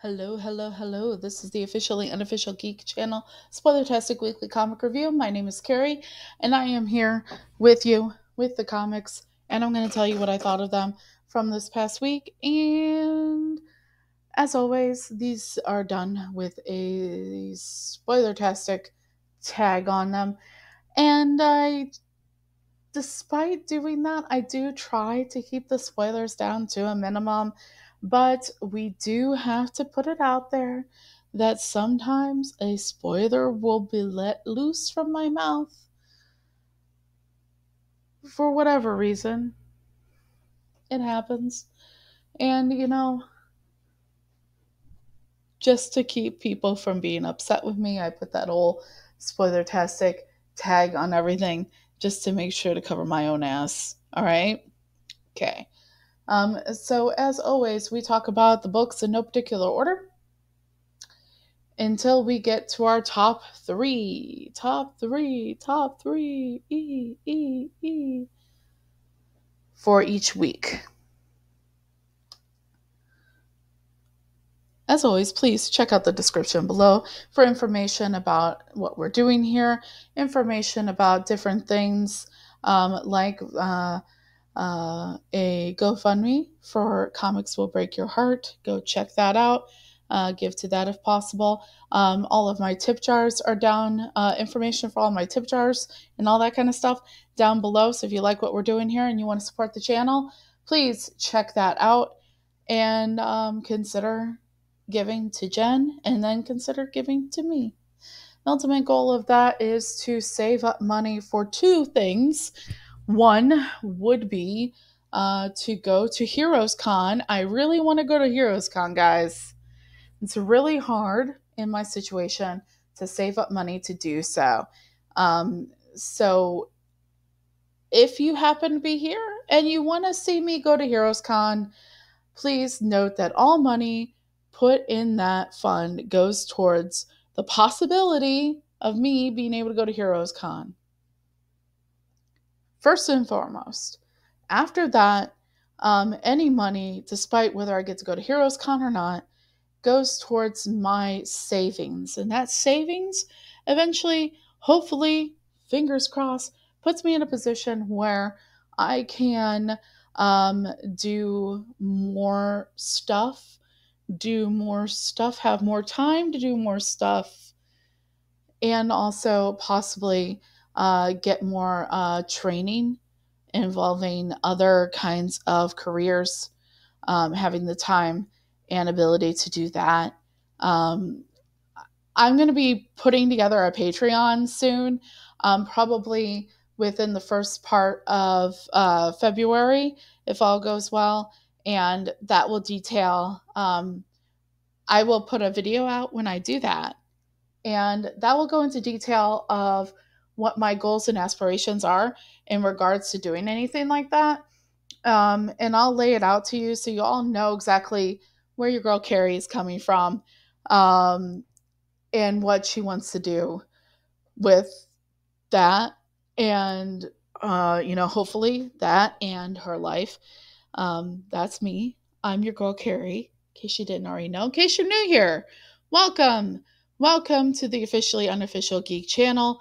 Hello, hello, hello. This is the officially unofficial geek channel, Spoilertastic Weekly Comic Review. My name is Carrie, and I am here with you with the comics, and I'm going to tell you what I thought of them from this past week. And as always, these are done with a Spoilertastic tag on them. And despite doing that, I do try to keep the spoilers down to a minimum, but we do have to put it out there that sometimes a spoiler will be let loose from my mouth for whatever reason. It happens. And, just to keep people from being upset with me, I put that old spoiler-tastic tag on everything just to make sure to cover my own ass. All right? Okay. So, as always, we talk about the books in no particular order until we get to our top three. Top three, top three, for each week. As always, please check out the description below for information about what we're doing here, information about different things like a GoFundMe for Comics Will Break Your Heart. Go check that out. Give to that if possible. All of my tip jars are down. Information for all my tip jars and all that kind of stuff down below. So if you like what we're doing here and you want to support the channel, please check that out and consider giving to Jen and then consider giving to me. The ultimate goal of that is to save up money for two things. One would be to go to Heroes Con. I really want to go to Heroes Con, guys. It's really hard in my situation to save up money to do so. So if you happen to be here and you want to see me go to Heroes Con, please note that all money put in that fund goes towards the possibility of me being able to go to Heroes Con. First and foremost. After that, any money, despite whether I get to go to Heroes Con or not, goes towards my savings. And that savings eventually, hopefully, fingers crossed, puts me in a position where I can do more stuff, have more time to do more stuff, and also possibly get more training involving other kinds of careers, having the time and ability to do that. I'm going to be putting together a Patreon soon, probably within the first part of February, if all goes well. And that will detail, I will put a video out when I do that. And that will go into detail of what my goals and aspirations are in regards to doing anything like that. And I'll lay it out to you so you all know exactly where your girl Carrie is coming from, and what she wants to do with that. And, hopefully that and her life. That's me. I'm your girl Carrie, in case you didn't already know. In case you're new here, welcome. Welcome to the officially unofficial geek channel.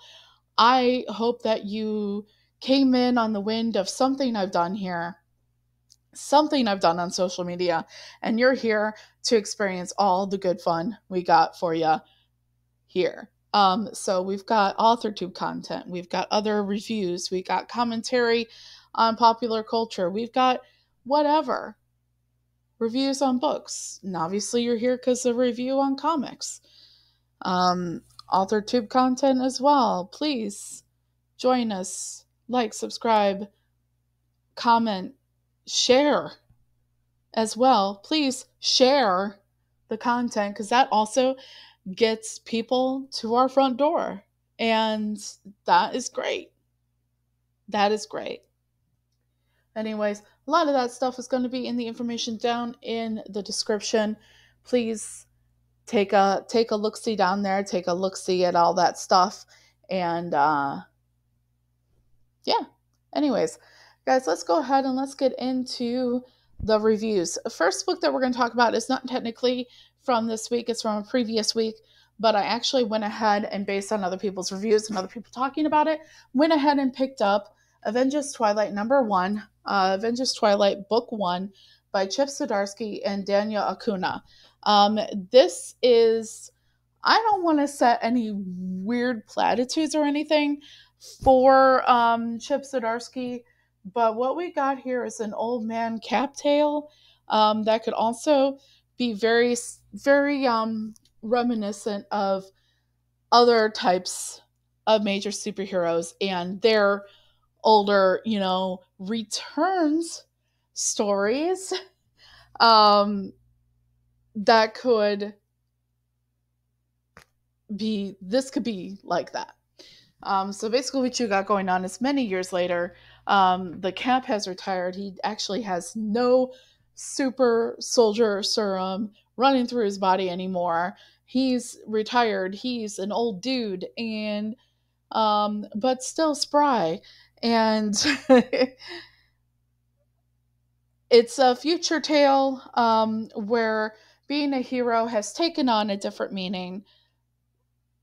I hope that you came in on the wind of something I've done here, something I've done on social media, and you're here to experience all the good fun we got for you here. So we've got AuthorTube content, we've got other reviews, we got commentary on popular culture, we've got whatever, reviews on books, and obviously you're here because of a review on comics. AuthorTube content as well. Please join us, like, subscribe, comment, share as well. Please share the content because that also gets people to our front door. And that is great. That is great. Anyways, a lot of that stuff is going to be in the information down in the description. Please take a look-see down there. Take a look-see at all that stuff. And yeah. Anyways, guys, let's go ahead and let's get into the reviews. The first book that we're going to talk about is not technically from this week, it's from a previous week, but I actually went ahead and, based on other people's reviews and other people talking about it, went ahead and picked up Avengers Twilight #1, Avengers Twilight Book 1 by Chip Zdarsky and Daniel Acuna. This is, I don't want to set any weird platitudes or anything for Chip Zdarsky, but what we got here is an old man cap tale that could also be very, very reminiscent of other types of major superheroes and their older, returns stories that could be, this could be like that. So basically what you got going on is many years later, the Cap has retired. He actually has no super soldier serum running through his body anymore. He's retired. He's an old dude, and but still spry. And it's a future tale where being a hero has taken on a different meaning.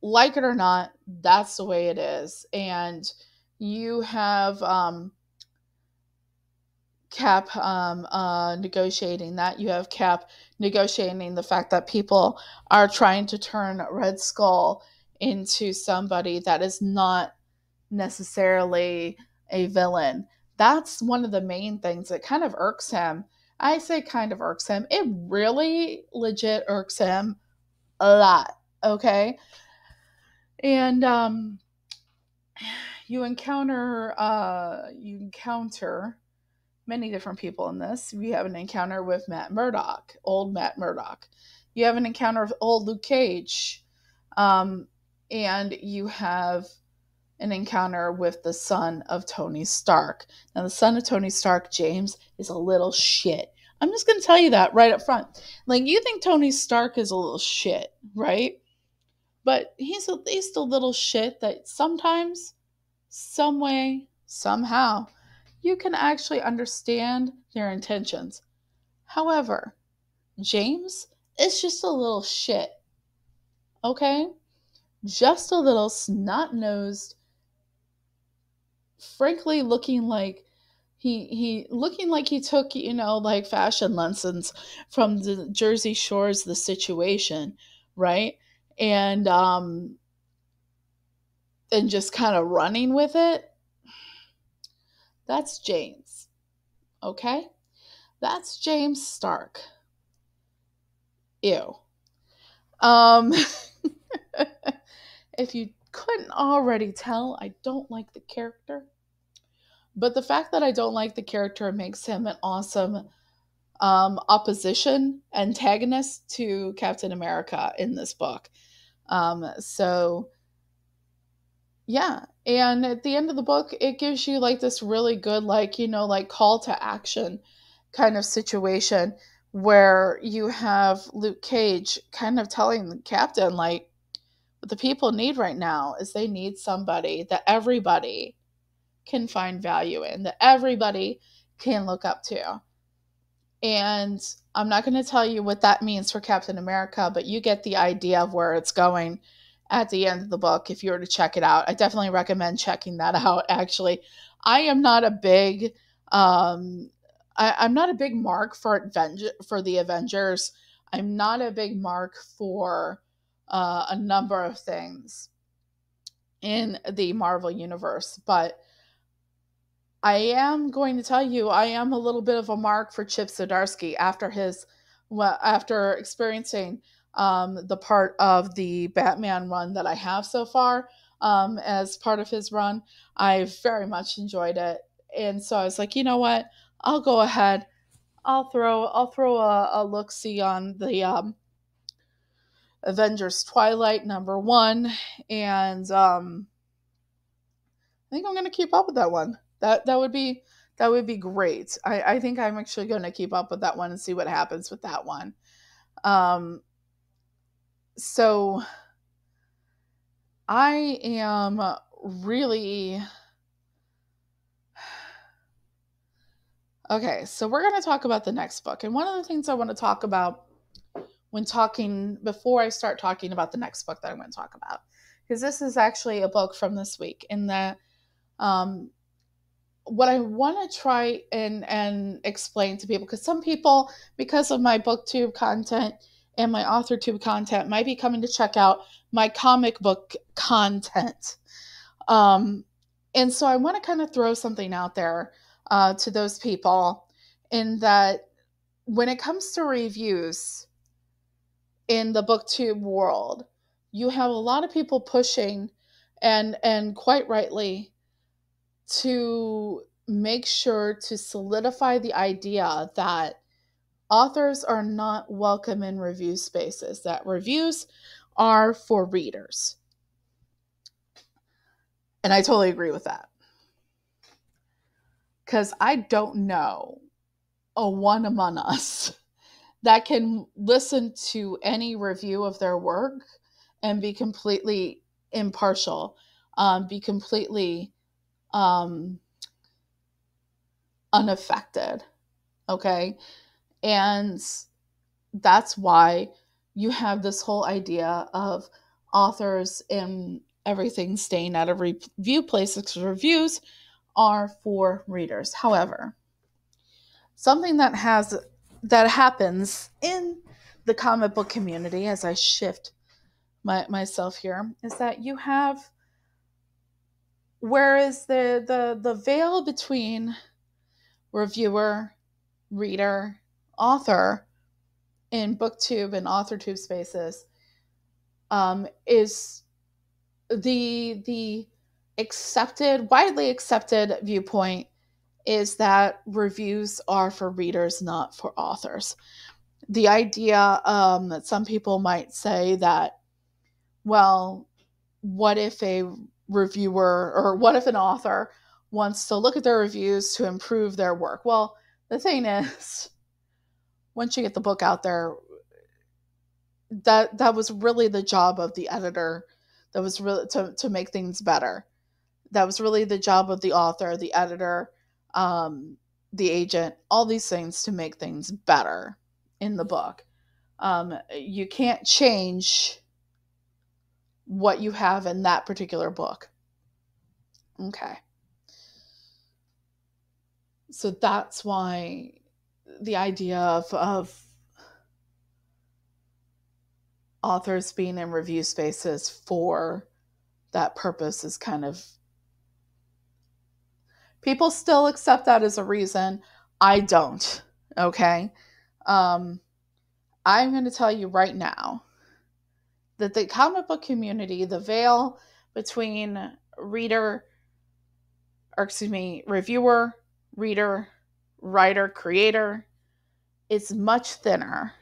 Like it or not, that's the way it is. And you have Cap negotiating that. You have Cap negotiating the fact that people are trying to turn Red Skull into somebody that is not necessarily a villain. That's one of the main things that kind of irks him. I say kind of irks him. It really legit irks him a lot. Okay. And you encounter many different people in this. You have an encounter with Matt Murdock, old Matt Murdock. You have an encounter with old Luke Cage. And you have an encounter with the son of Tony Stark. Now, the son of Tony Stark, James, is a little shit. I'm just going to tell you that right up front. Like, you think Tony Stark is a little shit, right? But he's the little shit that sometimes, some way, somehow, you can actually understand their intentions. However, James is just a little shit. Okay? Just a little snot-nosed, frankly looking like he took, like fashion lessons from the Jersey Shore's The Situation, right? And just kind of running with it. That's James. Okay? That's James Stark. Ew. If you couldn't already tell, I don't like the character. But the fact that I don't like the character makes him an awesome opposition, antagonist to Captain America in this book. So, yeah. And at the end of the book, it gives you like this really good, like call to action kind of situation where you have Luke Cage kind of telling the captain, like, what the people need right now is they need somebody that everybody can find value in, that everybody can look up to. And I'm not going to tell you what that means for Captain America, but you get the idea of where it's going at the end of the book if you were to check it out. I definitely recommend checking that out, actually. I am not a big I'm not a big mark for the Avengers. I'm not a big mark for a number of things in the Marvel universe, but I am going to tell you, I am a little bit of a mark for Chip Zdarsky after experiencing the part of the Batman run that I have so far as part of his run. I very much enjoyed it, and so I was like, you know what? I'll go ahead. I'll throw a look-see on the Avengers Twilight #1, and I think I'm going to keep up with that one. That would be great. I think I'm actually going to keep up with that one and see what happens with that one. So I am really Okay, so we're going to talk about the next book. And one of the things I want to talk about before I start talking about the next book that I'm going to talk about, because this is actually a book from this week, in that um, what I want to try and explain to people, because some people, because of my booktube content and my authortube content, might be coming to check out my comic book content. Um, and so I want to kind of throw something out there to those people, in that when it comes to reviews in the booktube world, you have a lot of people pushing, and quite rightly, to make sure to solidify the idea that authors are not welcome in review spaces, that reviews are for readers. And I totally agree with that. Because I don't know a one among us that can listen to any review of their work and be completely impartial, be completely um, unaffected. Okay. And that's why you have this whole idea of authors and everything staying out of review places, because reviews are for readers. However, something that happens in the comic book community, as I shift myself here, is that you have, whereas the veil between reviewer, reader, author in booktube and authortube spaces is the widely accepted viewpoint is that reviews are for readers, not for authors. The idea that some people might say that, well, what if a reviewer, or what if an author wants to look at their reviews to improve their work? Well, the thing is, once you get the book out there, that was really the job of the editor. That was really to make things better. That was really the job of the author, the editor, the agent, all these things to make things better in the book. You can't change what you have in that particular book. Okay. So that's why the idea of authors being in review spaces for that purpose is kind of, people still accept that as a reason. I don't. Okay. I'm going to tell you right now that the comic book community, the veil between reviewer, reader, writer, creator, is much thinner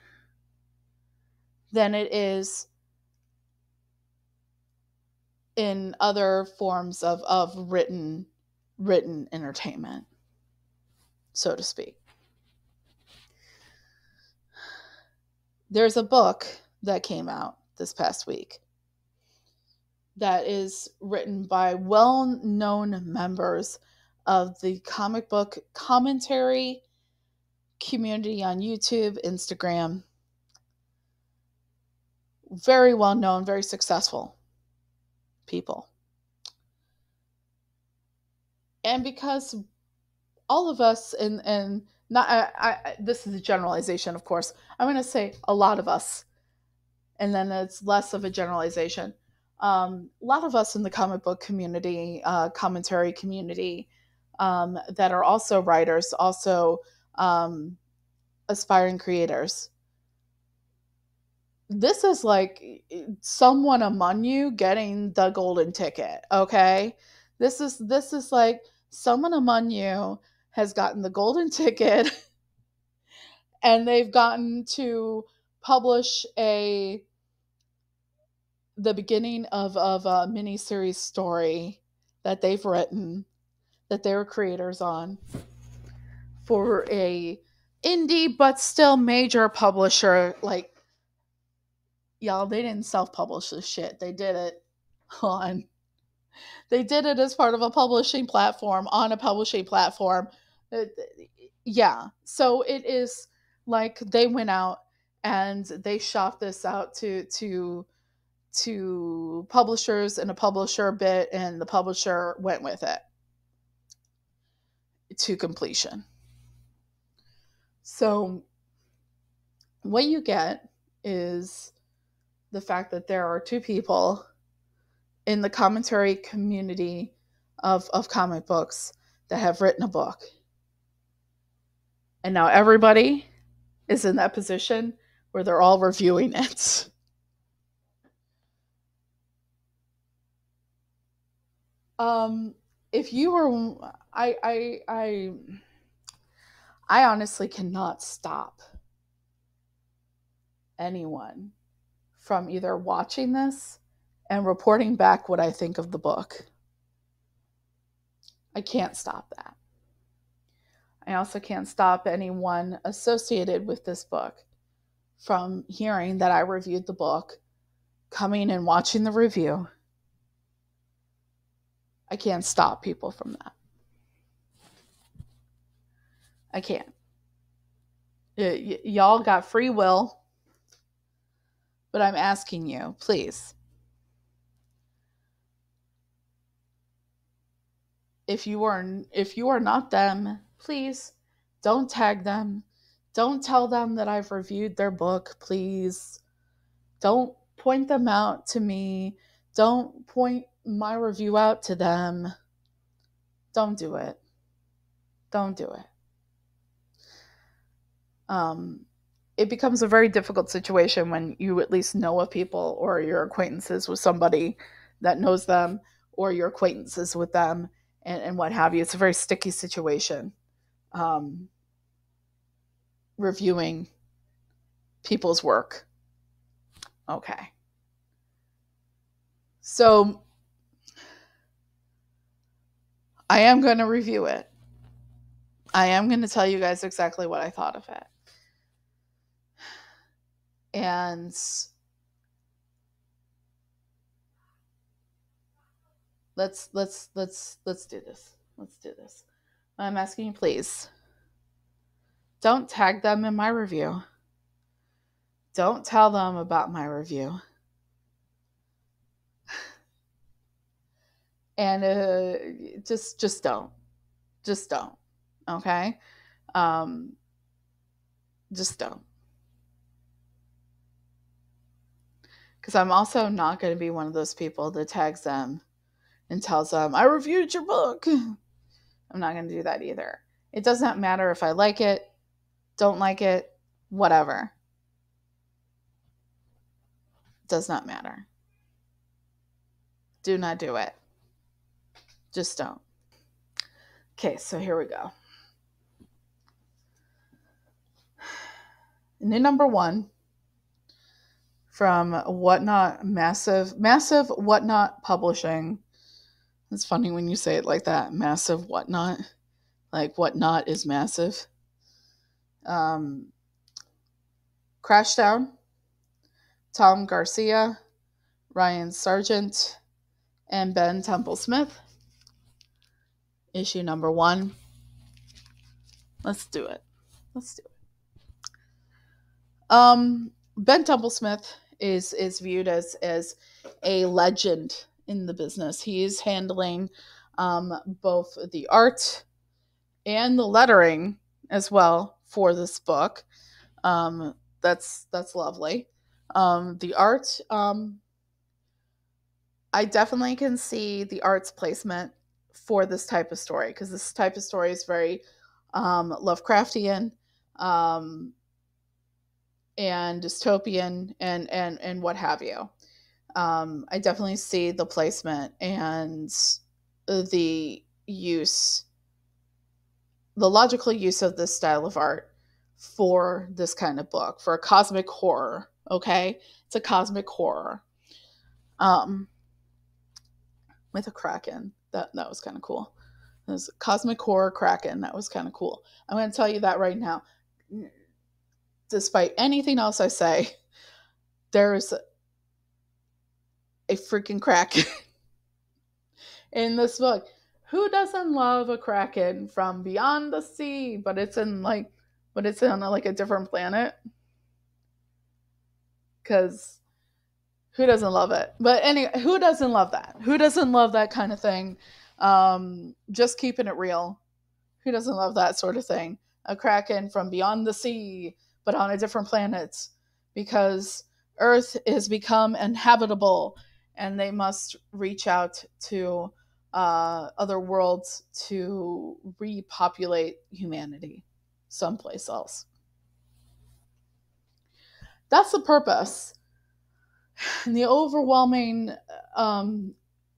than it is in other forms of written entertainment, so to speak. There's a book that came out this past week that is written by well-known members of the comic book commentary community on YouTube, Instagram. Very well known, very successful people. And because all of us, and not this is a generalization, of course, I'm going to say a lot of us, and then it's less of a generalization. A lot of us in the comic book community, commentary community, that are also writers, also aspiring creators. This is like someone among you getting the golden ticket, okay? This is like someone among you has gotten the golden ticket and they've gotten to publish the beginning of a mini-series story that they've written, that they were creators on, for a indie but still major publisher. Like, y'all, they didn't self-publish this shit. They did it as part of a publishing platform, on a publishing platform, Yeah. So it is like they went out and they shopped this out to publishers, and a publisher bit, and the publisher went with it to completion. So what you get is the fact that there are two people in the commentary community of comic books that have written a book. And now everybody is in that position where they're all reviewing it. Um, if you were, I honestly cannot stop anyone from either watching this and reporting back what I think of the book. I can't stop that. I also can't stop anyone associated with this book from hearing that I reviewed the book, coming and watching the review. I can't stop people from that. I can't. Y'all got free will, but I'm asking you, please, if you are not them, please don't tag them. Don't tell them that I've reviewed their book, please. Don't point them out to me. Don't point my review out to them. Don't do it. Don't do it. It becomes a very difficult situation when you at least know of people, or your acquaintances with somebody that knows them, or your acquaintances with them, and what have you. It's a very sticky situation. Reviewing people's work. Okay. So I am going to review it. I am going to tell you guys exactly what I thought of it. And let's do this. Let's do this. I'm asking you, please, don't tag them in my review. Don't tell them about my review. And just don't. Just don't. Okay? Just don't. Because I'm also not going to be one of those people that tags them and tells them, I reviewed your book. I'm not going to do that either. It does not matter if I like it, don't like it, whatever. It does not matter. Do not do it. Just don't. Okay, so here we go. New number 1 from Whatnot, massive Whatnot Publishing. It's funny when you say it like that, massive Whatnot. Like Whatnot is massive. Crashdown, Tom Garcia, Ryan Sargent, and Ben Temple-Smith. Issue number 1. Let's do it. Ben Temple-Smith is viewed as a legend in the business. He is handling both the art and the lettering as well for this book. That's lovely. The art, I definitely can see the art's placement for this type of story, because this type of story is very Lovecraftian and dystopian and what have you. I definitely see the placement and the logical use of this style of art for this kind of book, for a cosmic horror. Okay, it's a cosmic horror with a kraken. That was kind of cool. It was a cosmic horror kraken. That was kind of cool. I'm going to tell you that right now. Despite anything else I say, there's a freaking kraken in this book. Who doesn't love a kraken from beyond the sea? But it's in like a different planet. Because who doesn't love it? But anyway, who doesn't love that? Who doesn't love that kind of thing? Just keeping it real. Who doesn't love that sort of thing? A kraken from beyond the sea, but on a different planet, because Earth has become inhabitable, and they must reach out to other worlds to repopulate humanity someplace else. That's the purpose. And the overwhelming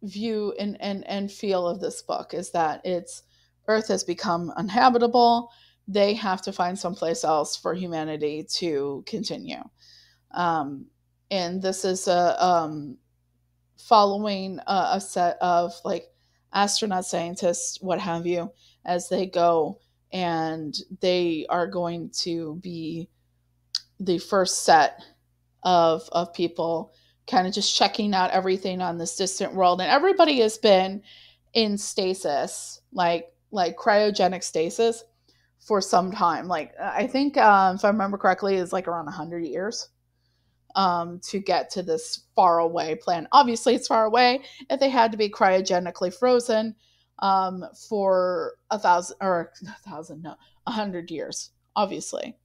view and feel of this book is that it's Earth has become uninhabitable. They have to find someplace else for humanity to continue. And this is following a set of like astronaut scientists, what have you, as they go, and they are going to be the first set of people kind of just checking out everything on this distant world. And everybody has been in stasis, like cryogenic stasis, for some time. Like I think, if I remember correctly, it's like around 100 years to get to this far away planet. Obviously, it's far away. If they had to be cryogenically frozen for 100 years, obviously.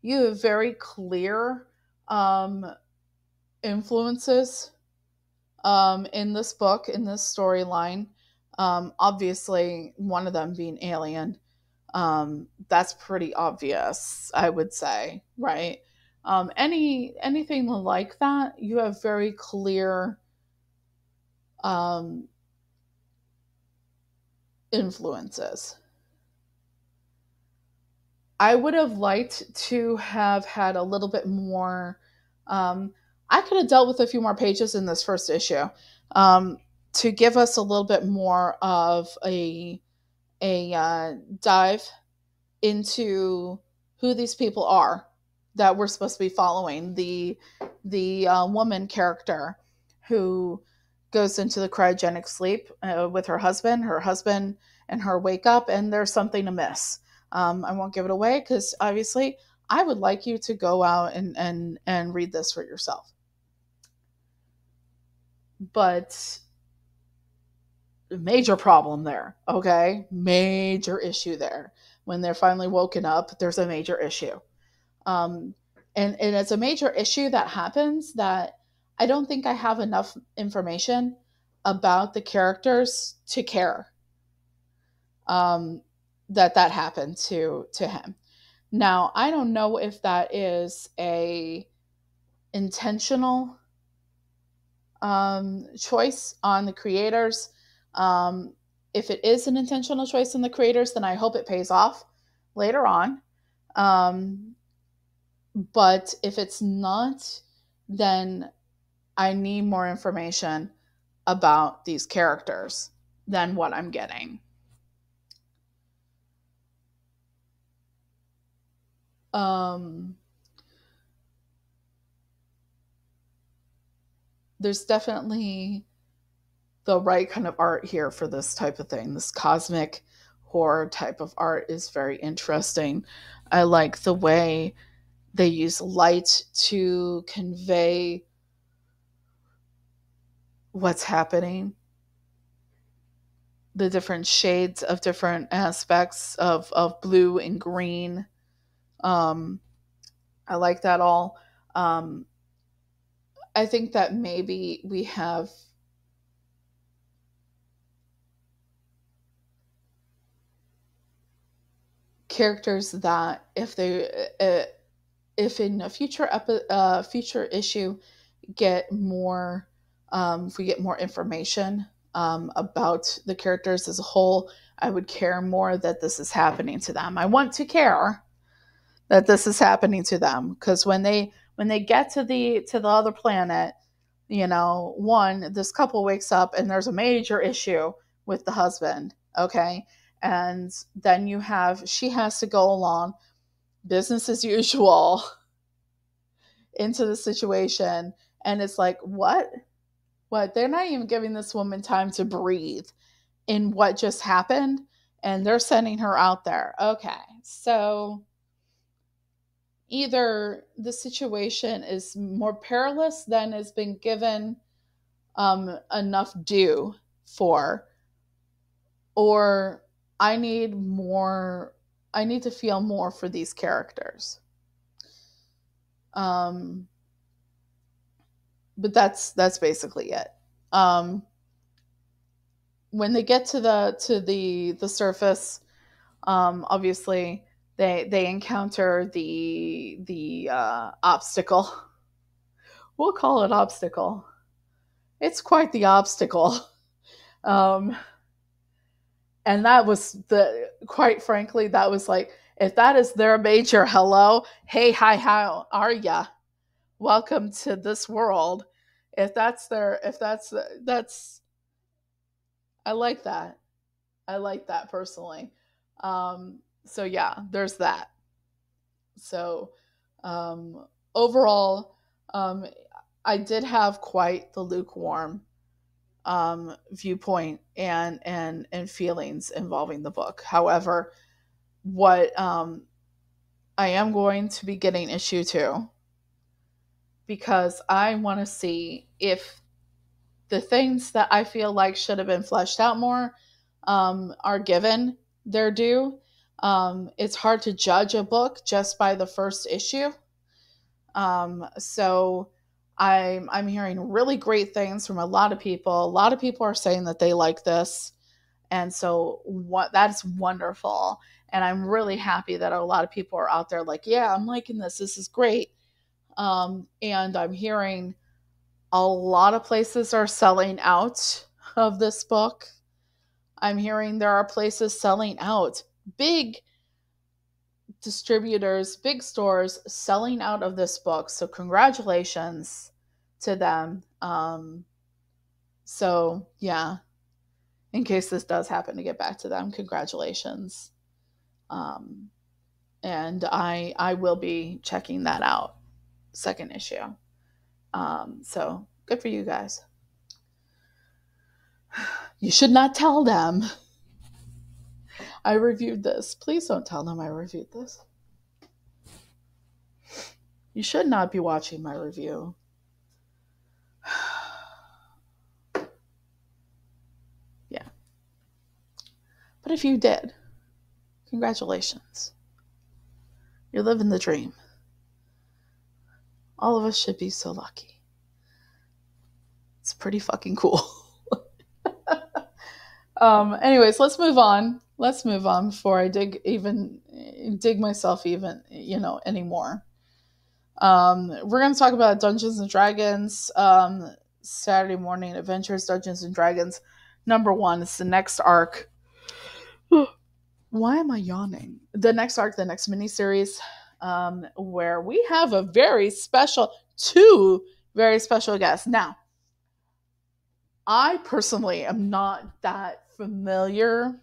You have very clear influences in this book, in this storyline. Obviously, one of them being Alien. That's pretty obvious, I would say, right? Anything like that, you have very clear influences. I would have liked to have had a little bit more. I could have dealt with a few more pages in this first issue to give us a little bit more of a dive into who these people are that we're supposed to be following. The woman character who goes into the cryogenic sleep with her husband. Her husband and her wake up, and there's something amiss. I won't give it away because obviously I would like you to go out and read this for yourself. But major problem there, okay? Major issue there. When they're finally woken up, there's a major issue. And it's a major issue that happens that I don't think I have enough information about the characters to care that happened to him. Now, I don't know if that is a intentional choice on the creators. If it is an intentional choice on the creators, then I hope it pays off later on. But if it's not, then I need more information about these characters than what I'm getting. There's definitely the right kind of art here for this type of thing. This cosmic horror type of art is very interesting. I like the way they use light to convey what's happening, the different shades of different aspects of blue and green. I like that all. I think that maybe we have characters that if in a future issue get more, if we get more information about the characters as a whole, I would care more that this is happening to them. I want to care that this is happening to them, because when they get to the other planet, this couple wakes up and there's a major issue with the husband, okay? And then she has to go along business as usual into the situation, and it's like, what? They're not even giving this woman time to breathe, in what just happened, and they're sending her out there. Okay, so either the situation is more perilous than has been given enough due for, or I need more. I need to feel more for these characters. Um, but that's basically it. Um, when they get to the surface, obviously they encounter the obstacle. We'll call it obstacle. It's quite the obstacle. Um, and that was quite frankly, that was like, if that is their major hello, hey, hi, how are ya? Welcome to this world. If that's I like that. I like that personally. So yeah, there's that. So overall, um, I did have quite the lukewarm viewpoint and feelings involving the book. However, what I am going to be getting issue 2, because I want to see if the things that I feel like should have been fleshed out more are given their due. It's hard to judge a book just by the first issue. So I'm hearing really great things from a lot of people. A lot of people are saying that they like this. And so that's wonderful. And I'm really happy that a lot of people are out there like, yeah, I'm liking this. This is great. And I'm hearing a lot of places are selling out of this book. I'm hearing there are places selling out. Big distributors, big stores selling out of this book. So congratulations to them. So yeah, in case this does happen to get back to them, congratulations. Um, and I will be checking that out. Second issue. So good for you guys. You should not tell them I reviewed this. Please don't tell them I reviewed this. You should not be watching my review. Yeah. But if you did, congratulations. You're living the dream. All of us should be so lucky. It's pretty fucking cool. Anyways, let's move on. Let's move on before I dig myself even, anymore. We're going to talk about Dungeons and Dragons, Saturday Morning Adventures, Dungeons and Dragons. Number 1, it's the next arc. Why am I yawning? The next arc, the next miniseries, where we have two very special guests. Now, I personally am not that familiar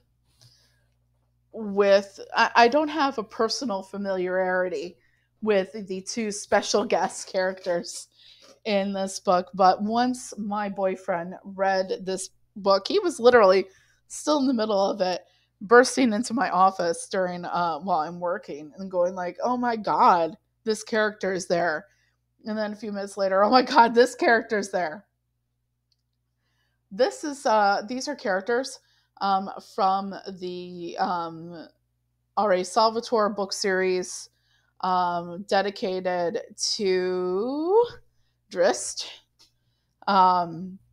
with, I don't have a personal familiarity with the two special guest characters in this book, but once my boyfriend read this book, he was literally still in the middle of it, bursting into my office during while I'm working and going like, oh my god, this character is there. And then a few minutes later, oh my god, this character is there. These are characters from the R.A. Salvatore book series, dedicated to Drizzt.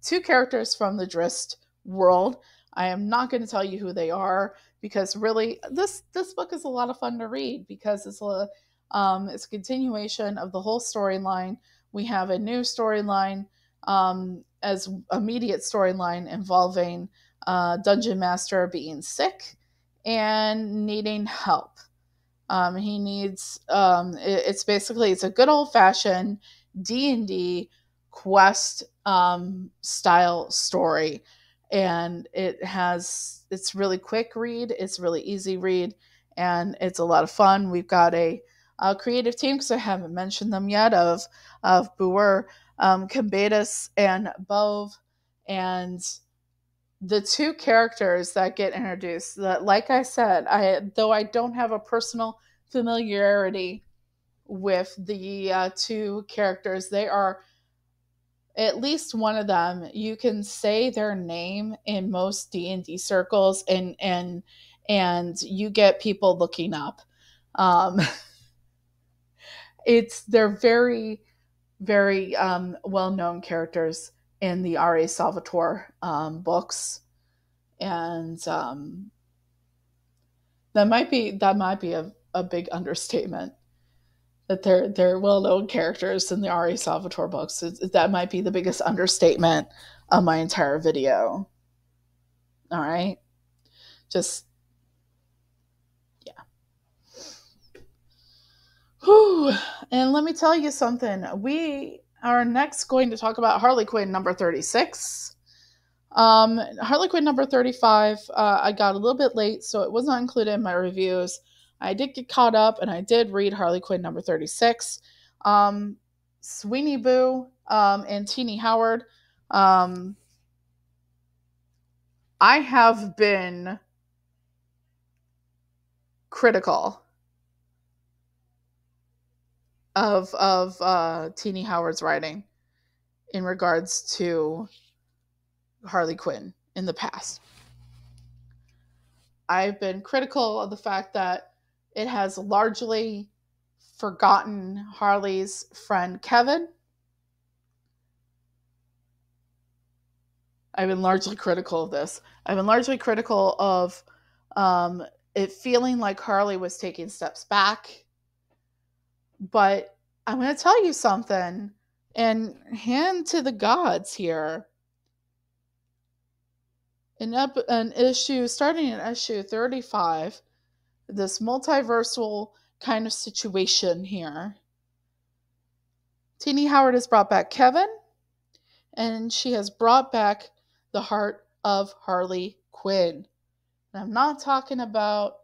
Two characters from the Drizzt world. I am not going to tell you who they are, because really this book is a lot of fun to read, because it's a continuation of the whole storyline. We have a new storyline, as immediate storyline involving Dungeon Master being sick and needing help. He needs it's a good old fashioned D&D quest style story, and it's really quick read, it's really easy read, and it's a lot of fun. We've got a creative team, because I haven't mentioned them yet, of Buer, Cambatus, and Bove, and the two characters that get introduced, that, like I said, though I don't have a personal familiarity with the two characters, they are, at least one of them, you can say their name in most D&D circles, and you get people looking up. um they're very, very well-known characters in the R.A. Salvatore books, and that might be a big understatement, that they're well-known characters in the R.A. Salvatore books. That might be the biggest understatement of my entire video. All right, just, yeah. Whew. And let me tell you something. We are next going to talk about Harley Quinn number 36. Harley Quinn number 35, I got a little bit late, so it was not included in my reviews. I did get caught up, and I did read Harley Quinn number 36. Sweeney Boo and Teenie Howard. I have been critical of Teenie Howard's writing in regards to Harley Quinn in the past. I've been critical of the fact that it has largely forgotten Harley's friend Kevin. I've been largely critical of this. I've been largely critical of it feeling like Harley was taking steps back. But I'm going to tell you something, and hand to the gods here. An issue, starting in issue 35, this multiversal kind of situation here. Teenie Howard has brought back Kevin, and she has brought back the heart of Harley Quinn. And I'm not talking about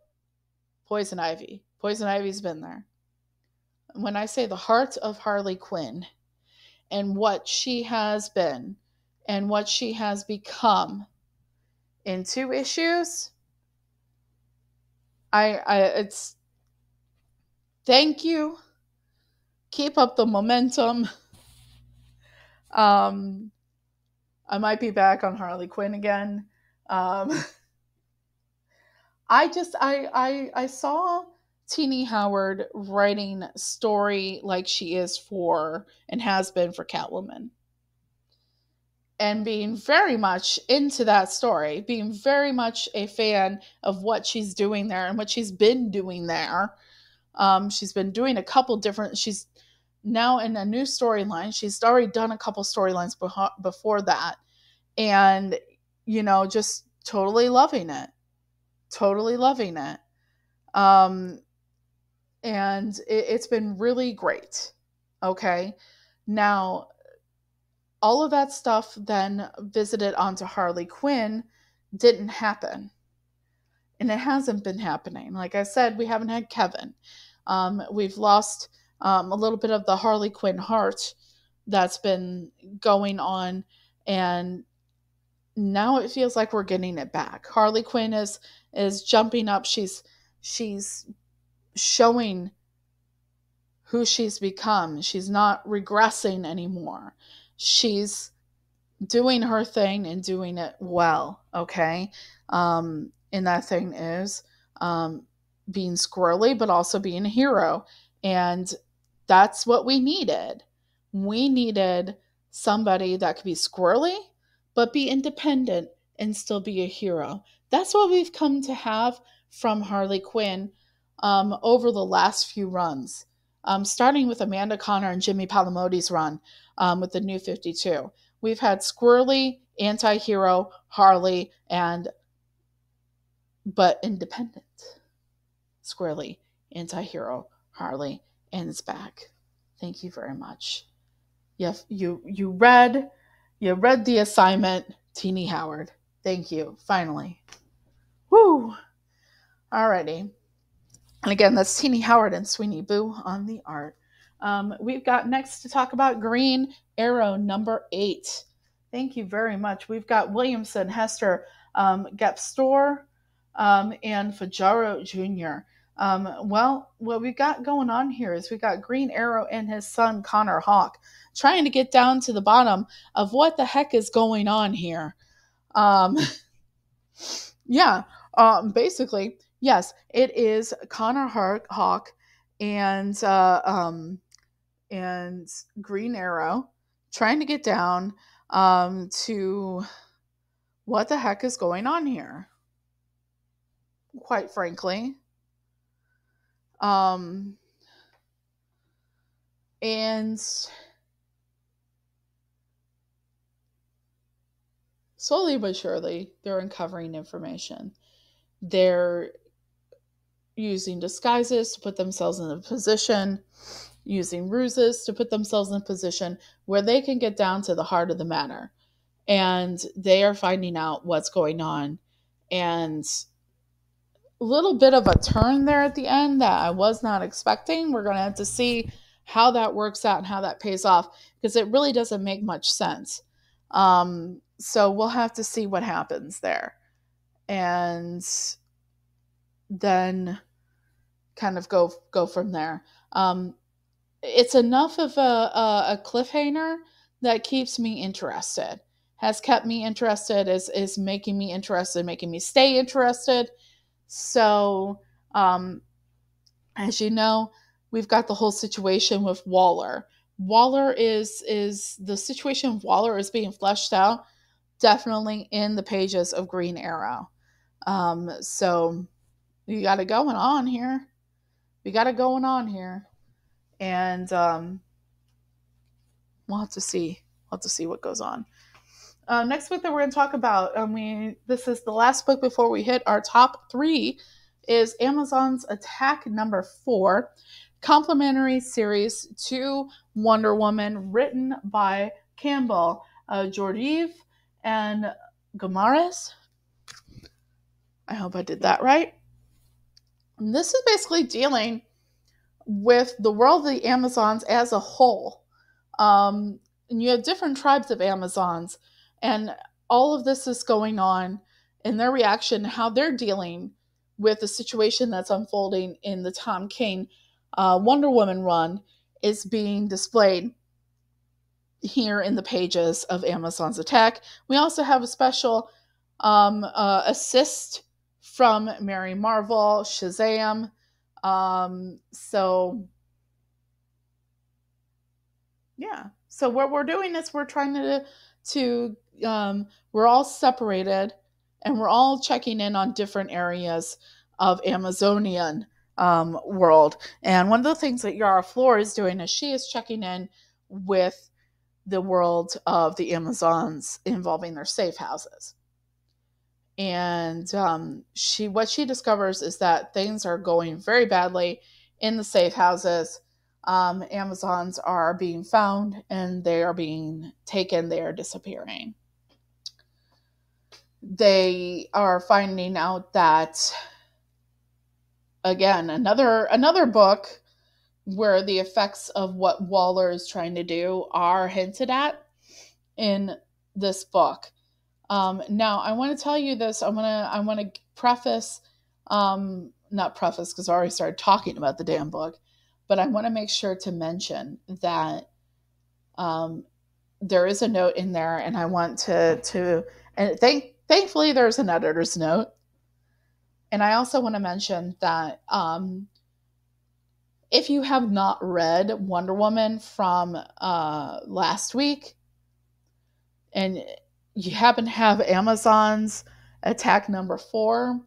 Poison Ivy. Poison Ivy's been there. When I say the heart of Harley Quinn and what she has been and what she has become in 2 issues, it's, thank you. Keep up the momentum. I might be back on Harley Quinn again. I saw Teenie Howard writing story like she is for, and has been for, Catwoman. And being very much into that story, being very much a fan of what she's doing there and what she's been doing there. She's been doing a couple different, she's now in a new storyline. She's already done a couple storylines before that. And, just totally loving it. Totally loving it. And it's been really great. Okay. Now, all of that stuff then visited onto Harley Quinn didn't happen. And it hasn't been happening. Like I said, we haven't had Kevin. We've lost a little bit of the Harley Quinn heart that's been going on. And now it feels like we're getting it back. Harley Quinn is jumping up. She's showing who she's become. She's not regressing anymore. She's doing her thing and doing it well, okay? And that thing is being squirrely, but also being a hero. And that's what we needed. We needed somebody that could be squirrely, but be independent and still be a hero. That's what we've come to have from Harley Quinn over the last few runs. Starting with Amanda Connor and Jimmy Palamodi's run with the New 52. We've had squirrely, anti-hero, Harley, but independent. Squirrely, anti-hero, Harley, and it's back. Thank you very much. You read the assignment, Teenie Howard. Thank you. Finally. Woo! Alrighty. And again, that's Teenie Howard and Sweeney Boo on the art. We've got next to talk about Green Arrow number 8. Thank you very much. We've got Williamson, Hester, Gepstor, and Fajaro Jr. What we've got going on here is we got Green Arrow and his son Connor Hawk trying to get down to the bottom of what the heck is going on here. Um, yeah, basically, yes, it is Connor Hawk and and Green Arrow trying to get down to what the heck is going on here, quite frankly. Um, and slowly but surely, they're uncovering information. They're using disguises to put themselves in a position, using ruses to put themselves in a position where they can get down to the heart of the matter. And they are finding out what's going on. And a little bit of a turn there at the end that I was not expecting. We're going to have to see how that works out and how that pays off, because it really doesn't make much sense. So we'll have to see what happens there. And then kind of go from there. It's enough of a cliffhanger that keeps me interested. Has kept me interested, is making me interested, making me stay interested. So, as you know, we've got the whole situation with Waller. Waller is the situation of Waller is being fleshed out definitely in the pages of Green Arrow. So you got it going on here. We got it going on here, and we'll have to see. We'll have to see what goes on. Next book that we're going to talk about, this is the last book before we hit our top 3, is Amazon's Attack number 4, complimentary series to Wonder Woman, written by Campbell, Georgiev, and Gomares. I hope I did that right. And this is basically dealing with the world of the Amazons as a whole. And you have different tribes of Amazons, and all of this is going on, and their reaction, how they're dealing with the situation that's unfolding in the Tom King Wonder Woman run, is being displayed here in the pages of Amazon's Attack. We also have a special assist from Mary Marvel, Shazam. So yeah. So what we're doing is we're trying to we're all separated, and we're all checking in on different areas of Amazonian world. And one of the things that Yara Flor is doing is she is checking in with the world of the Amazons involving their safe houses. And what she discovers is that things are going very badly in the safe houses. Amazons are being found, and they are being taken. They are disappearing. They are finding out that, again, another book where the effects of what Waller is trying to do are hinted at in this book. Now, I want to tell you this. I want to preface, not preface because I already started talking about the damn book, but I want to make sure to mention that there is a note in there, and I want to and thankfully there's an editor's note, and I also want to mention that if you have not read Wonder Woman from last week, and you happen to have Amazon's Attack number 4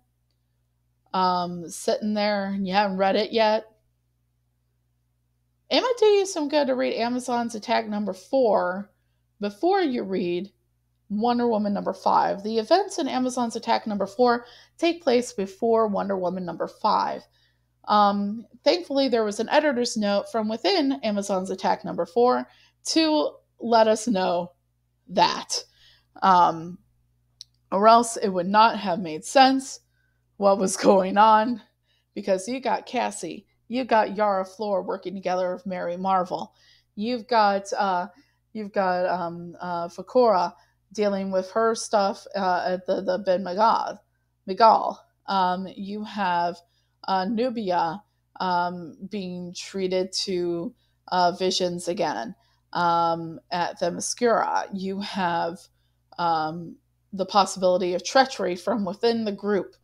sitting there, and you haven't read it yet, it might do you some good to read Amazon's Attack number 4 before you read Wonder Woman number 5. The events in Amazon's Attack number 4 take place before Wonder Woman number 5. Thankfully, there was an editor's note from within Amazon's Attack number 4 to let us know that. Or else it would not have made sense what was going on, because you got Cassie, you got Yara Flor working together with Mary Marvel, you've got Fakora dealing with her stuff at the Ben Migal. You have Nubia being treated to visions again at the Mascura. You have the possibility of treachery from within the group.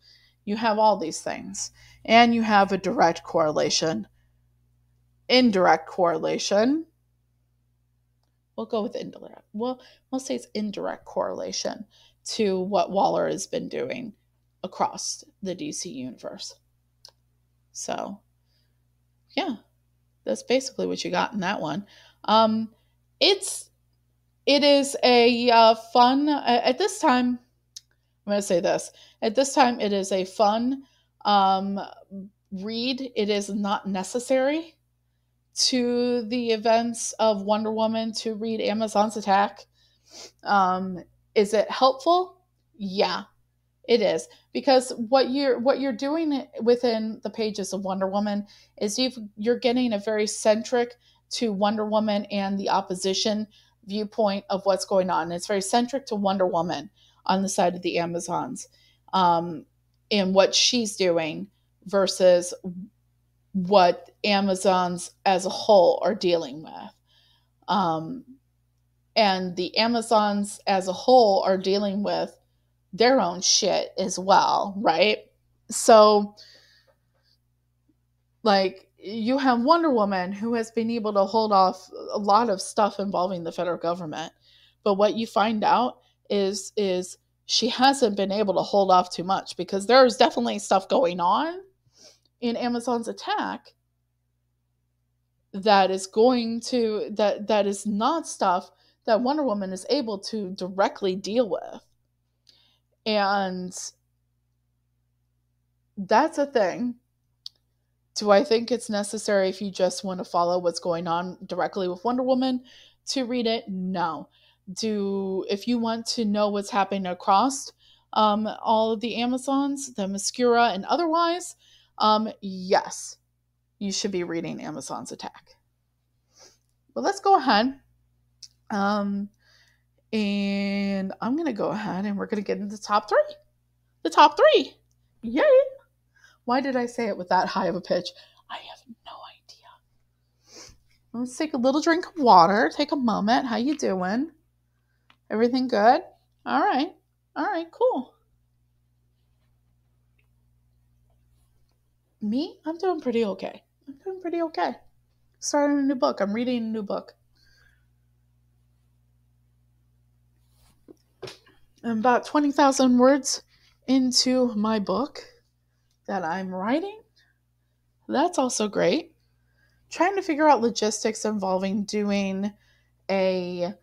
You have all these things. And you have a direct correlation, indirect correlation. We'll go with indirect. We'll say it's indirect correlation to what Waller has been doing across the DC universe. So, yeah, that's basically what you got in that one. It is a fun at this time. I'm going to say this at this time. It is a fun read. It is not necessary to the events of Wonder Woman to read Amazon's Attack. Is it helpful? Yeah, it is, because what you're doing within the pages of Wonder Woman is you're getting a very centric to Wonder Woman and the opposition viewpoint of what's going on. It's very centric to Wonder Woman on the side of the Amazons, and what she's doing versus what Amazons as a whole are dealing with. And the Amazons as a whole are dealing with their own shit as well, right? So, like, you have Wonder Woman, who has been able to hold off a lot of stuff involving the federal government. But what you find out is she hasn't been able to hold off too much, because there's definitely stuff going on in Amazon's Attack that is that is not stuff that Wonder Woman is able to directly deal with. And that's a thing. Do I think it's necessary if you just want to follow what's going on directly with Wonder Woman to read it? No. If you want to know what's happening across all of the Amazons, the Mascura and otherwise, yes, you should be reading Amazon's Attack. But let's go ahead. And I'm going to go ahead and we're going to get into the top three. The top three. Yay! Why did I say it with that high of a pitch? I have no idea. Let's take a little drink of water. Take a moment. How you doing? Everything good? All right. All right, cool. Me? I'm doing pretty okay. Starting a new book. I'm reading a new book. I'm about 20,000 words into my book that I'm writing. That's also great. Trying to figure out logistics involving doing a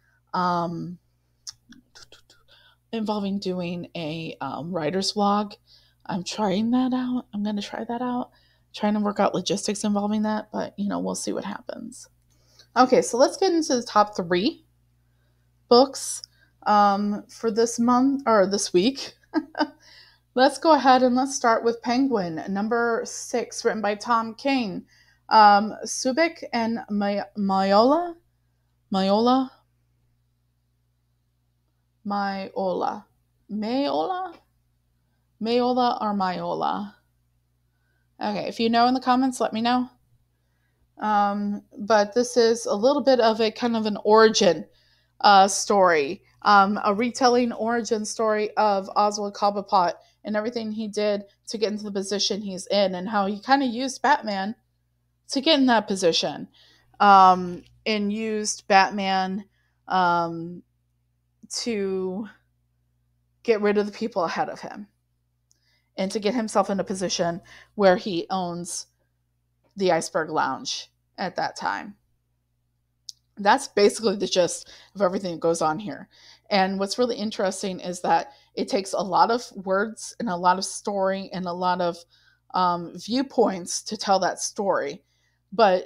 writer's vlog. I'm trying that out. I'm going to try that out. Trying to work out logistics involving that, but we'll see what happens. Okay, so let's get into the top three books for this month or this week. Let's go ahead and let's start with Penguin, number 6, written by Tom King. Subic and Maiola or Maiola. Okay, if you know in the comments, let me know. But this is a little bit of a kind of an origin story, a retelling origin story of Oswald Cobblepot and everything he did to get into the position he's in, and how he kind of used Batman to get in that position, and used Batman to get rid of the people ahead of him, and to get himself in a position where he owns the Iceberg Lounge at that time. That's basically the gist of everything that goes on here. And what's really interesting is that it takes a lot of words and a lot of story and a lot of viewpoints to tell that story. But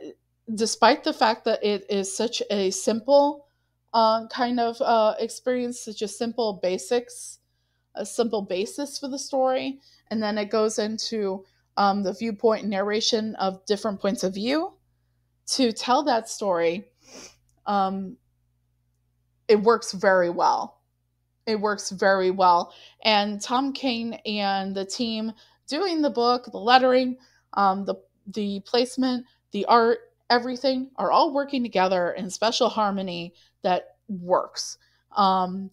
despite the fact that it is such a simple kind of experience, such a simple basics, a simple basis for the story, and then it goes into the viewpoint narration of different points of view to tell that story, it works very well. It works very well. And Tom King and the team doing the book, the lettering, the placement, the art, everything are all working together in special harmony that works. And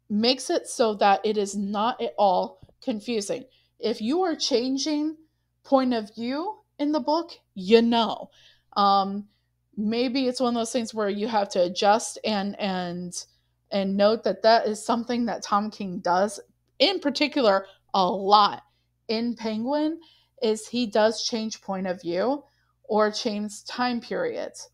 makes it so that it is not at all confusing. If you are changing point of view in the book, you know. Um, Maybe it's one of those things where you have to adjust and note that that is something that Tom King does in particular a lot in Penguin is he does change point of view or change time periods.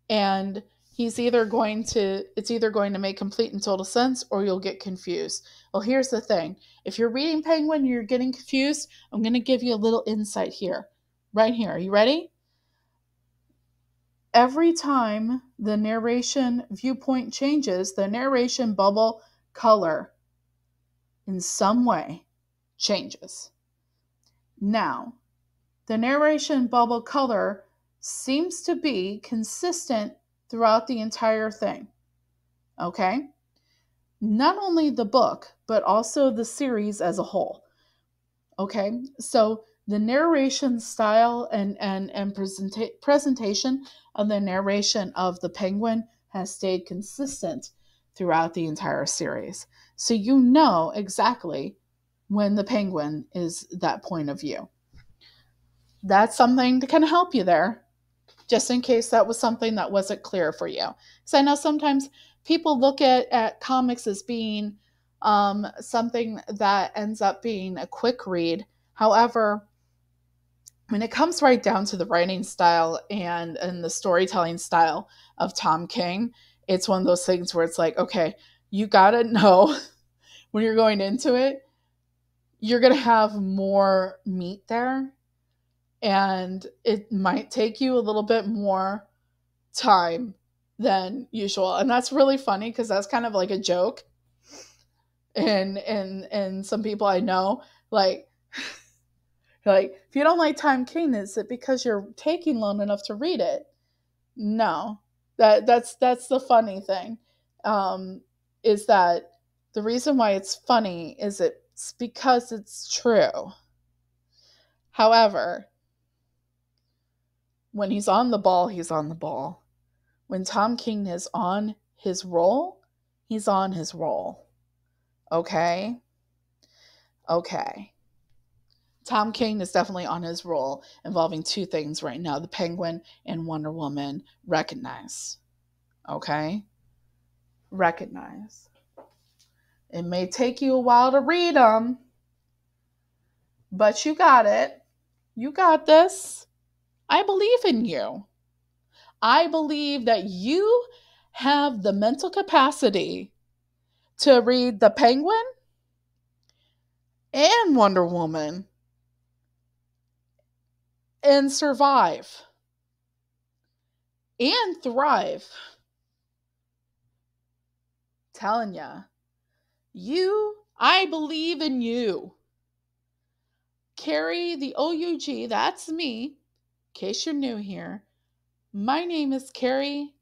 And it's either going to make complete and total sense or you'll get confused. Well, here's the thing. If you're reading Penguin and you're getting confused, I'm going to give you a little insight here. Right here. Are you ready? Every time the narration viewpoint changes, the narration bubble color in some way changes. Now, the narration bubble color seems to be consistent throughout the entire thing. Okay? Not only the book, but also the series as a whole. Okay? So the narration style and presentation of the narration of the Penguin has stayed consistent throughout the entire series. So you know exactly when the Penguin is that point of view. That's something to kind of help you there, just in case that was something that wasn't clear for you. Because I know sometimes people look at comics as being something that ends up being a quick read. However, when it comes right down to the writing style and the storytelling style of Tom King, it's one of those things where it's like, okay, you got to know when you're going into it, you're going to have more meat there. And it might take you a little bit more time than usual. And that's really funny because that's kind of like a joke. And some people I know, like if you don't like Tom King, is it because you're taking long enough to read it? No. That's the funny thing. Is that the reason why it's funny is it's because it's true. However, when he's on the ball, he's on the ball. When Tom King is on his roll, he's on his roll. Okay? Okay. Tom King is definitely on his roll involving two things right now, the Penguin and Wonder Woman. Recognize. Okay? Recognize. It may take you a while to read them, but you got it. You got this. I believe in you. I believe that you have the mental capacity to read The Penguin and Wonder Woman and survive and thrive. Telling you, I believe in you. Carrie the OUG, that's me. In case you're new here, my name is Carrie.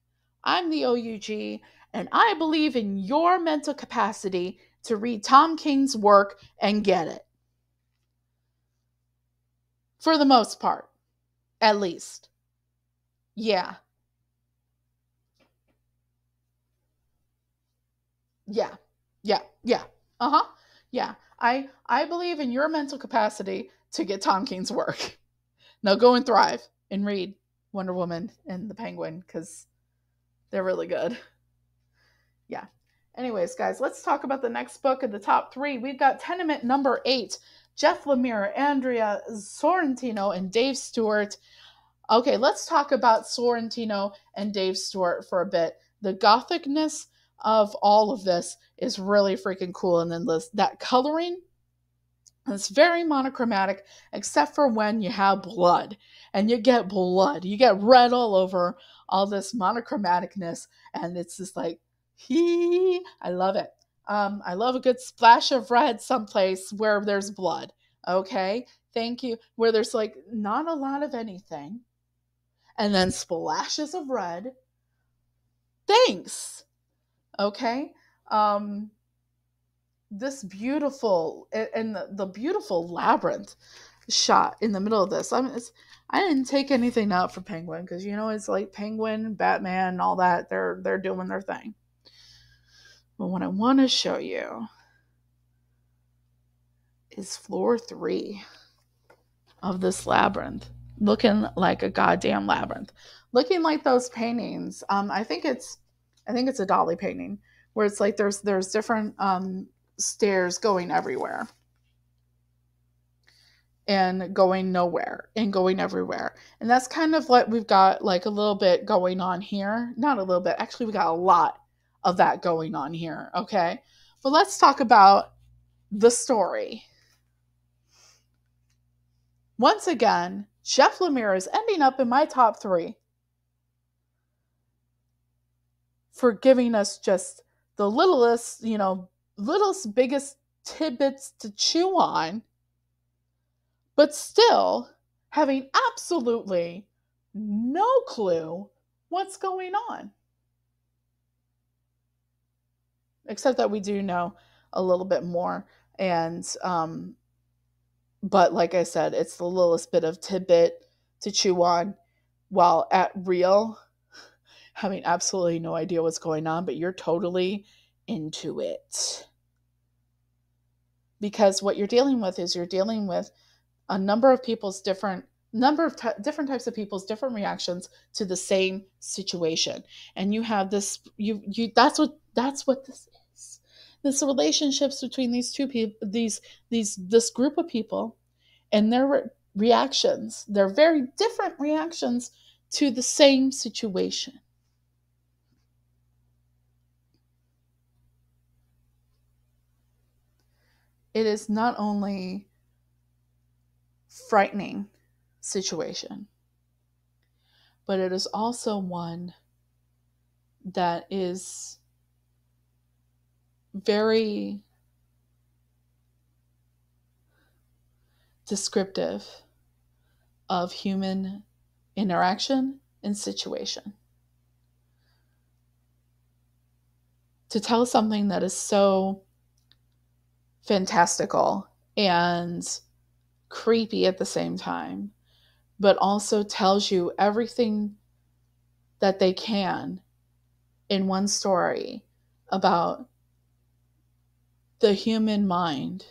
I'm the OUG, and I believe in your mental capacity to read Tom King's work and get it. For the most part, at least. Yeah. Yeah. Yeah. Yeah. Uh-huh. Yeah. I believe in your mental capacity to get Tom King's work. Now go and thrive and read Wonder Woman and the Penguin because they're really good. Yeah. Anyways, guys, let's talk about the next book of the top 3. We've got Tenement number 8. Jeff Lemire, Andrea Sorrentino, and Dave Stewart. Okay, let's talk about Sorrentino and Dave Stewart for a bit. The gothicness of all of this is really freaking cool. And then that coloring, it's very monochromatic, except for when you have blood. And you get blood. You get red all over all this monochromaticness. And it's just like, I love it. I love a good splash of red someplace where there's blood. Okay? Thank you. Where there's like not a lot of anything. And then splashes of red. Thanks. Okay. Um, this beautiful and the beautiful labyrinth shot in the middle of this. I didn't take anything out for Penguin because it's like Penguin, Batman, all that. They're doing their thing. But what I want to show you is floor 3 of this labyrinth, looking like a goddamn labyrinth, looking like those paintings. I think it's a Dolly painting where it's like there's different stairs going everywhere and going nowhere and going everywhere. And that's kind of what we've got, like a little bit going on here. Not a little bit, actually, we got a lot of that going on here. Okay. But let's talk about the story. Once again, Jeff Lemire is ending up in my top 3 for giving us just the littlest, biggest tidbits to chew on, but still having absolutely no clue what's going on. Except that we do know a little bit more. And, but like I said, it's the littlest bit of tidbit to chew on, while at real, having absolutely no idea what's going on, but you're totally into it. Because what you're dealing with is you're dealing with a number of people's different different types of people's different reactions to the same situation. And you have this that's what this is. This relationships between these two people, this group of people, and their reactions, their very different reactions to the same situation. It is not only frightening situation, but it is also one that is very descriptive of human interaction and situation. To tell something that is so fantastical and creepy at the same time, but also tells you everything that they can in one story about the human mind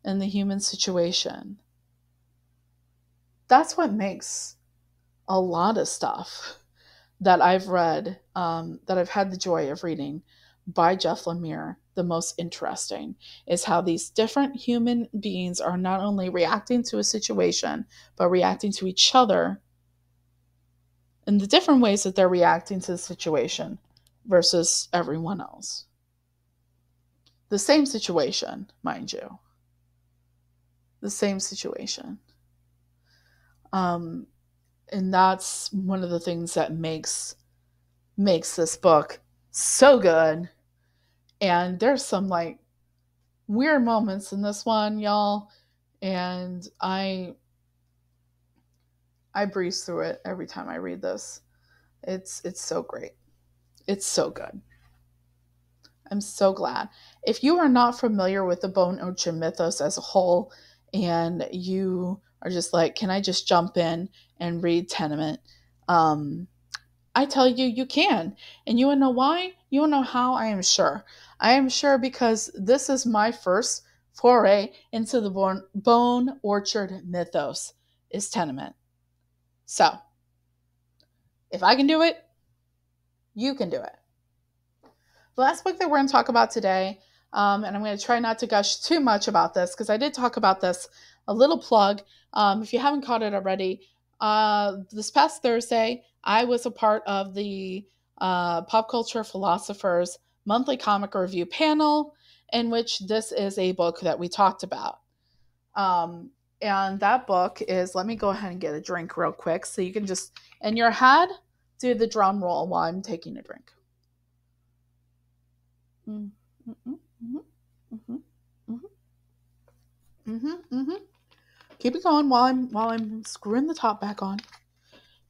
and the human situation. That's what makes a lot of stuff that I've read, that I've had the joy of reading by Jeff Lemire, the most interesting, is how these different human beings are not only reacting to a situation, but reacting to each other in the different ways that they're reacting to the situation versus everyone else. The same situation, mind you. The same situation. And that's one of the things that makes this book so good. And there's some like weird moments in this one, y'all, and I breeze through it every time I read this. It's so great. It's so good. I'm so glad. If you are not familiar with the Bone Orchard mythos as a whole, and you are just like, can I just jump in and read Tenement? I tell you, you can. And you want to know why? You want to know how? I am sure. I am sure because this is my first foray into the Bone Orchard mythos, is Tenement. So, if I can do it, you can do it. The last book that we're going to talk about today, and I'm going to try not to gush too much about this because I did talk about this, a little plug. If you haven't caught it already, this past Thursday, I was a part of the Pop Culture Philosophers monthly comic review panel, in which this is a book that we talked about. And that book is, let me go ahead and get a drink real quick so you can just, in your head, do the drum roll while I'm taking a drink. Keep it going while I'm screwing the top back on.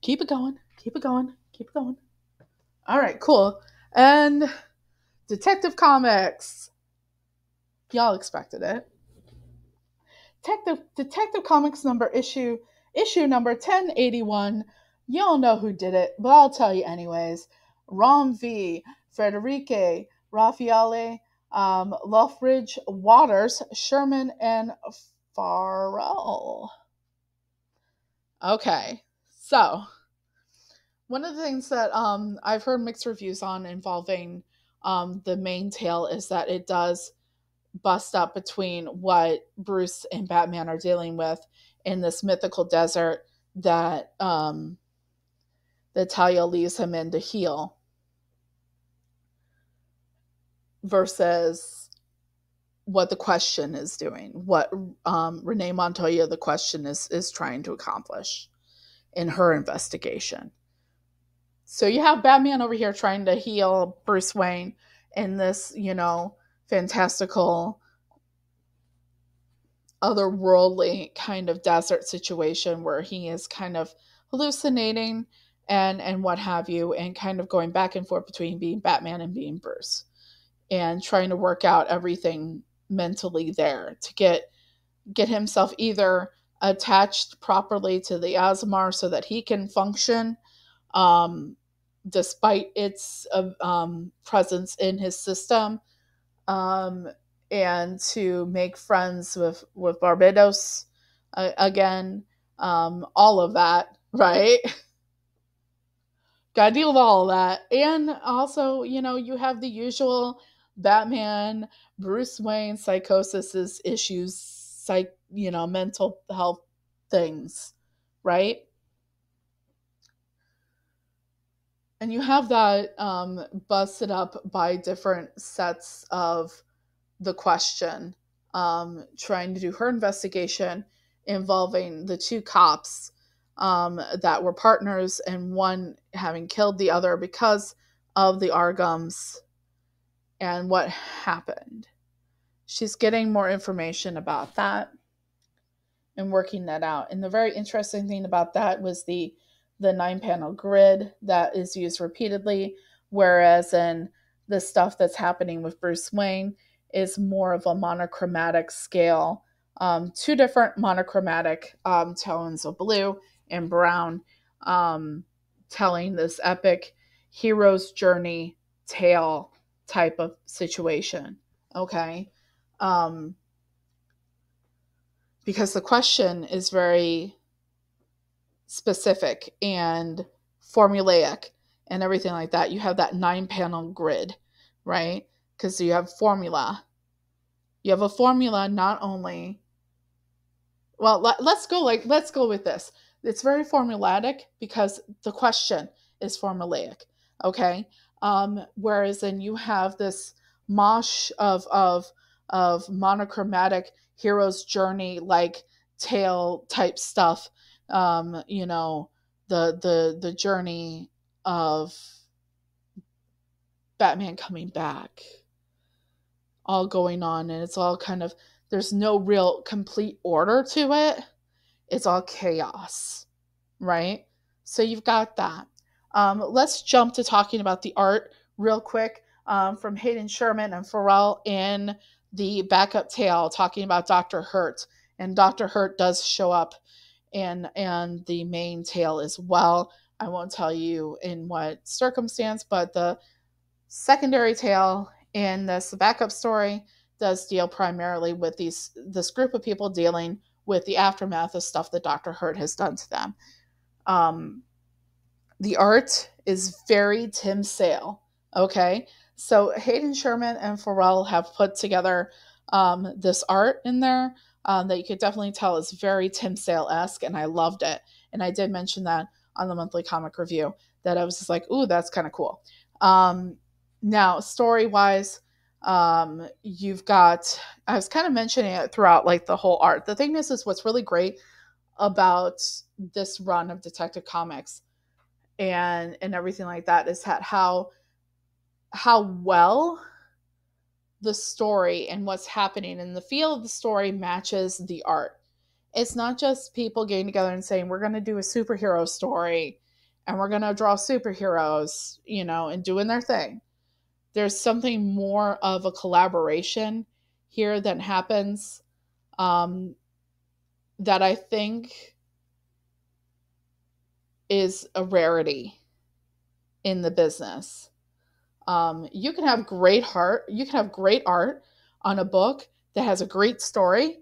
Keep it going. Keep it going. Keep it going. All right, cool. And Detective Comics. Y'all expected it. Detective Comics issue number 1081. Y'all know who did it, but I'll tell you anyways. Rom V, Frederique, Raffaele, Luffridge, Waters, Sherman, and Farrell. Okay, so one of the things that I've heard mixed reviews on involving the main tale is that it does bust up between what Bruce and Batman are dealing with in this mythical desert that that Talia leaves him in to heal, versus what the Question is doing, what Renee Montoya, the Question, is trying to accomplish in her investigation. So you have Batman over here trying to heal Bruce Wayne in this, fantastical, otherworldly kind of desert situation where he is kind of hallucinating and what have you, and kind of going back and forth between being Batman and being Bruce, and trying to work out everything mentally there to get himself either attached properly to the Asmar so that he can function despite its presence in his system, and to make friends with Barbados again, all of that, right? Gotta deal with all of that. And also, you have the usual Batman, Bruce Wayne psychosis issues, mental health things, right? And you have that busted up by different sets of the Question, trying to do her investigation involving the two cops that were partners, and one having killed the other because of the Argums and what happened. She's getting more information about that and working that out. And the very interesting thing about that was the 9-panel grid that is used repeatedly, whereas in the stuff that's happening with Bruce Wayne is more of a monochromatic scale. Two different monochromatic tones of blue and brown, telling this epic hero's journey tale type of situation. Okay. Because the Question is very specific and formulaic and everything like that. You have that 9-panel grid, right? Because you have formula. You have a formula not only. Well, let's go with this. It's very formulaic because the Question is formulaic, okay? Whereas then you have this mosh of monochromatic hero's journey like tale type stuff. The journey of Batman coming back, all going on, and it's all kind of, there's no real complete order to it. It's all chaos, right? So you've got that. Let's jump to talking about the art real quick, from Hayden Sherman and Farrell in the backup tale, talking about Dr. Hurt. And Dr. Hurt does show up in the main tale as well. I won't tell you in what circumstance, but the secondary tale in this backup story does deal primarily with this group of people dealing with the aftermath of stuff that Dr. Hurt has done to them. The art is very Tim Sale, okay? So Hayden Sherman and Farrell have put together this art in there that you could definitely tell is very Tim Sale-esque, and I loved it. And I did mention that on the monthly comic review, that I was just like, ooh, that's kind of cool. Now, story-wise, you've got, I was kind of mentioning it throughout like the whole art. The thing is what's really great about this run of Detective Comics and everything like that is that how well the story and what's happening and the feel of the story matches the art. It's not just people getting together and saying, we're going to do a superhero story and we're going to draw superheroes, and doing their thing. There's something more of a collaboration here that happens, that I think is a rarity in the business. You can have great art on a book that has a great story,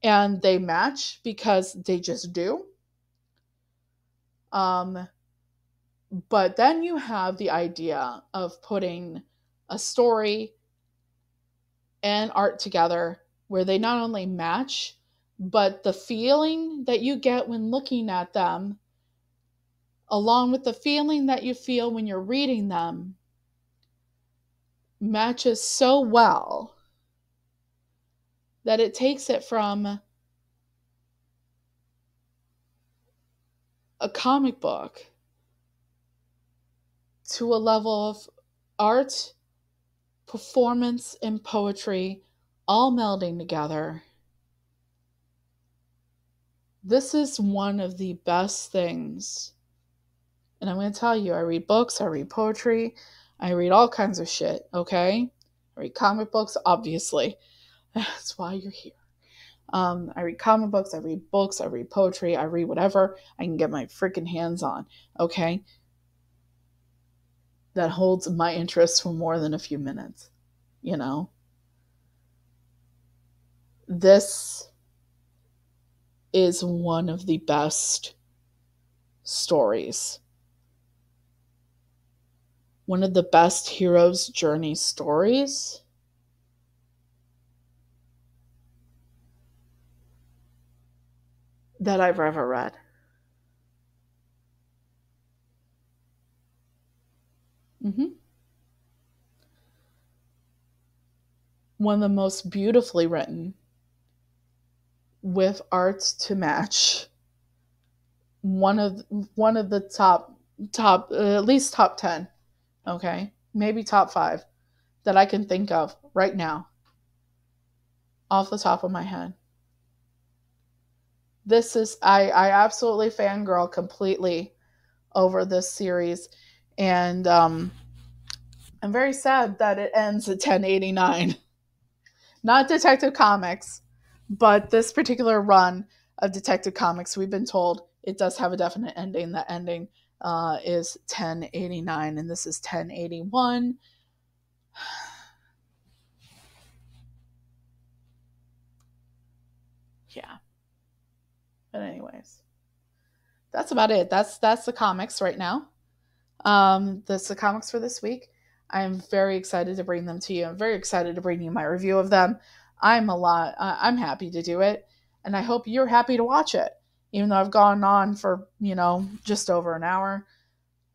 and they match because they just do. Um, but then you have the idea of putting a story and art together where they not only match, but the feeling that you get when looking at them, along with the feeling that you feel when you're reading them, matches so well that it takes it from a comic book to a level of art, performance, and poetry all melding together. This is one of the best things. And I'm going to tell you, I read books, I read poetry, I read all kinds of shit, okay? I read comic books, obviously. That's why you're here. I read comic books, I read books, I read poetry, I read whatever I can get my freaking hands on, okay? That holds my interest for more than a few minutes, you know? This is one of the best stories. One of the best hero's journey stories that I've ever read. Mm-hmm. One of the most beautifully written, with art to match. One of the top at least top 10, okay? Maybe top 5 that I can think of right now off the top of my head. This is I absolutely fangirl completely over this series, and I'm very sad that it ends at 1089. Not Detective Comics, but this particular run of Detective Comics, we've been told it does have a definite ending. That ending is 1089, and this is 1081. Yeah. But anyways, that's about it. That's the comics right now. That's the comics for this week. I'm very excited to bring them to you. I'm very excited to bring you my review of them. I'm happy to do it, and I hope you're happy to watch it, even though I've gone on for, just over an hour.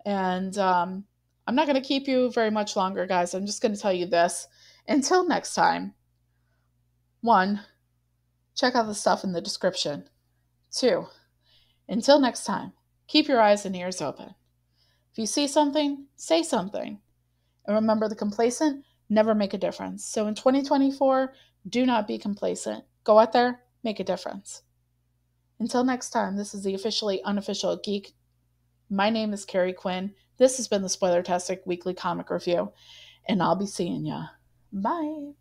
And I'm not going to keep you very much longer, guys. I'm just going to tell you this. Until next time, 1, check out the stuff in the description. 2, until next time, keep your eyes and ears open. If you see something, say something. And remember, the complacent never make a difference. So in 2024, do not be complacent. Go out there, make a difference. Until next time, this is the officially unofficial geek. My name is Carrie Quinn. This has been the Spoilertastic Weekly Comic Review, and I'll be seeing ya. Bye.